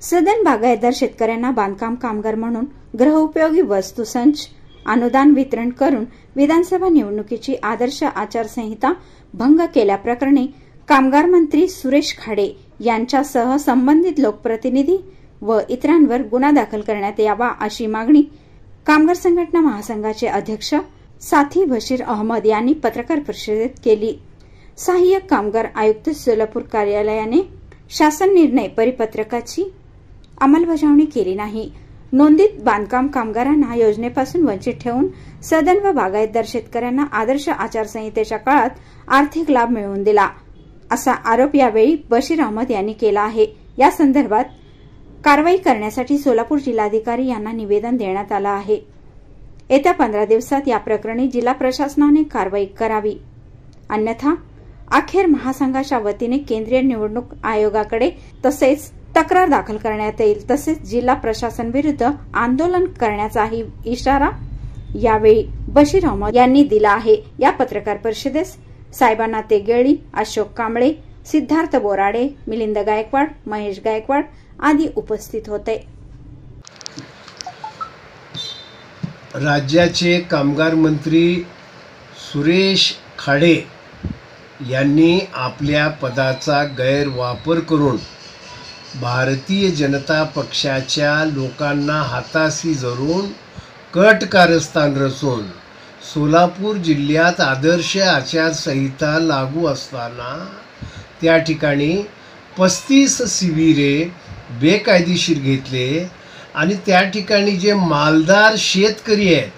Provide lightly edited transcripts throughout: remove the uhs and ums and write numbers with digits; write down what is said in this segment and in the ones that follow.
सदन बागायतदार शेतकऱ्यांना बांधकाम कामगार म्हणून गृहोपयोगी वस्तू संच अनुदान वितरण करून विधानसभा निवडणुकीची आदर्श आचारसंहिता भंग केल्याप्रकरणी कामगार मंत्री सुरेश खाडे यांच्यासह संबंधित लोकप्रतिनिधी व इतरांवर गुन्हा दाखल करण्यात यावा अशी मागणी कामगार संघटना महासंघाचे अध्यक्ष साथी बशीर अहमद यांनी पत्रकार परिषदेत केली। सहाय्यक कामगार आयुक्त सोलापूर कार्यालयाने शासन निर्णय परिपत्रकाची अंमलबजावणी केली नाही। नोंदीत बांधकाम कामगारांना योजनेपासून वंचित ठेवून सदन व बागायतदार शेतकऱ्यांना आदर्श आचारसंहितेच्या काळात आर्थिक लाभ मिळवून दिला असा आरोप यावेळी बशीर अहमद यांनी केला आहे। या संदर्भात कारवाई करण्यासाठी सोलापूर जिल्हाधिकारी यांना निवेदन देण्यात आलं आहे। येत्या 15 दिवसात या प्रकरणी जिल्हा प्रशासनाने कारवाई करावी, अन्यथा अखेर महासंघाच्या वतीने केंद्रीय निवडणूक आयोगाकडे तसेच तक्रार दाखल करण्यात येईल। तसेच जिल्हा प्रशासनाविरुद्ध आंदोलन करण्याचाही इशारा यावेळी बशीर अहमद यांनी दिला आहे। या पत्रकार परिषदेस साहेबांना तेगेळी, अशोक कांबळे, सिद्धार्थ बोराडे, मिलिंद गायकवाड, महेश गायकवाड आदी उपस्थित होते। राज्याचे कामगार मंत्री सुरेश खाडे यांनी आपल्या पदाचा गैरवापर करून भारतीय जनता पक्षाच्या लोकांना हाताशी धरून कट कारस्थान रचून सोलापूर जिल्ह्यात आदर्श आचारसंहिता लागू असताना त्या ठिकाणी 35 शिबिरे बेकायदेशीर घेतले आणि त्या ठिकाणी जे मालदार शेतकरी आहेत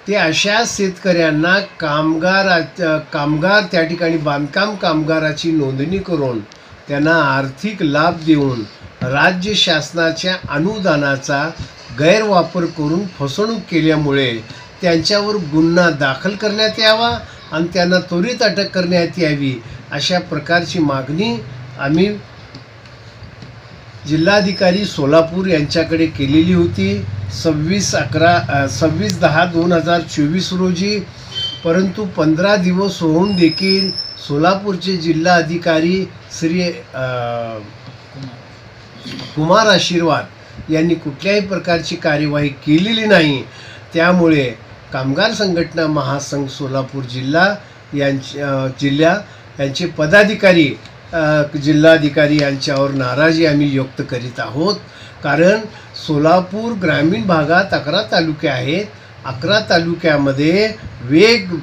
ते अशा शेतकऱ्यांना कामगार त्या ठिकाणी बांधकाम कामगाराची नोंदणी करून त्यांना आर्थिक लाभ देऊन राज्य शासनाच्या अनुदानाचा गैरवापर करून फसवणूक केल्यामुळे त्यांच्यावर गुन्हा दाखल करण्यात यावा आणि त्यांना त्वरित अटक करण्यात यावी अशा प्रकारची मागणी आम्ही जिल्हाधिकारी सोलापूर यांच्याकडे केलेली होती 26/10/2024 रोजी। परंतु 15 दिवस होऊन देखील सोलापूरचे जिल्हाधिकारी श्री कुमार आशीर्वाद यांनी कुठल्याही प्रकारची कार्यवाही केलेली नाही। त्यामुळे कामगार संघटना महासंघ सोलापूर यांचे पदाधिकारी जिल्हाधिकारी यांच्यावर नाराजी आम्ही व्यक्त करीत आहोत। कारण सोलापूर ग्रामीण भागात 11 तालुके आहेत। 11 तालुक्यामध्ये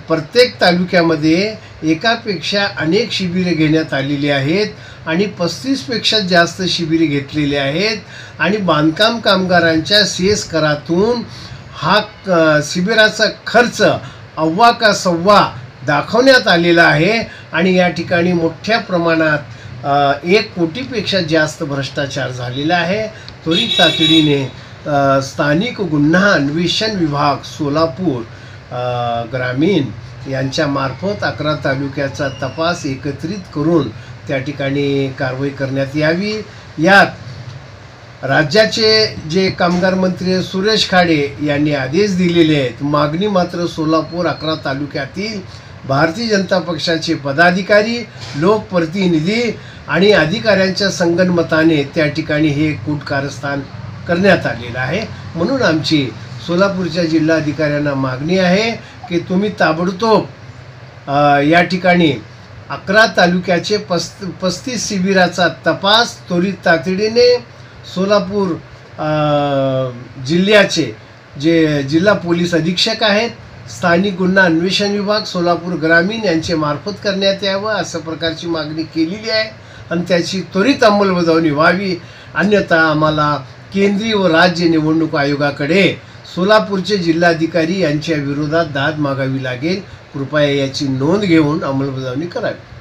प्रत्येक तालुक्यामध्ये एकापेक्षा अनेक शिबिरे घेण्यात आलेली आहेत आणि 35 पेक्षा जास्त शिबिरे घेतलेली आहेत आणि बांधकाम कामगारांच्या सेस करातून हा शिबिराचा खर्च अव्वा का सव्वा दाखवण्यात आलेला आहे आणि या ठिकाणी मोठ्या प्रमाणात 1 कोटीपेक्षा जास्त भ्रष्टाचार झालेला आहे। त्वरित तातडीने स्थानिक गुन्हा अन्वेषण विभाग सोलापूर ग्रामीण यांच्या मार्फत 11 तालुक्याचा तपास एकत्रित करून त्या ठिकाणी कारवाई करण्यात यावी। यात राज्याचे जे कामगार मंत्री सुरेश खाडे यांनी आदेश दिलेले आहेत। मागणी मात्र सोलापूर 11 तालुक्यातील भारतीय जनता पक्षाचे पदाधिकारी, लोकप्रतिनिधी आणि अधिकाऱ्यांच्या संगनमताने त्या ठिकाणी हे कूट कारस्थान करण्यात आलेलं आहे। म्हणून आमची सोलापूरच्या जिल्हाधिकाऱ्यांना मागणी आहे की तुम्ही ताबडतोब या ठिकाणी 11 तालुक्याचे 35 शिबिराचा तपास त्वरित तातडीने सोलापूर जिल्ह्याचे जे जिल्हा पोलीस अधीक्षक आहेत, स्थानिक गुन्हा अन्वेषण विभाग सोलापूर ग्रामीण यांचे मार्फत करण्यात यावं अशा प्रकारची मागणी केलेली आहे आणि त्याची त्वरित अंमलबजावणी व्हावी। अन्यथा आम्हाला केंद्रीय व राज्य निवडणूक आयोगाकडे सोलापूरचे जिल्हाधिकारी यांच्या विरोधात दाद मागावी लागेल। कृपया याची नोंद घेऊन अंमलबजावणी करावी।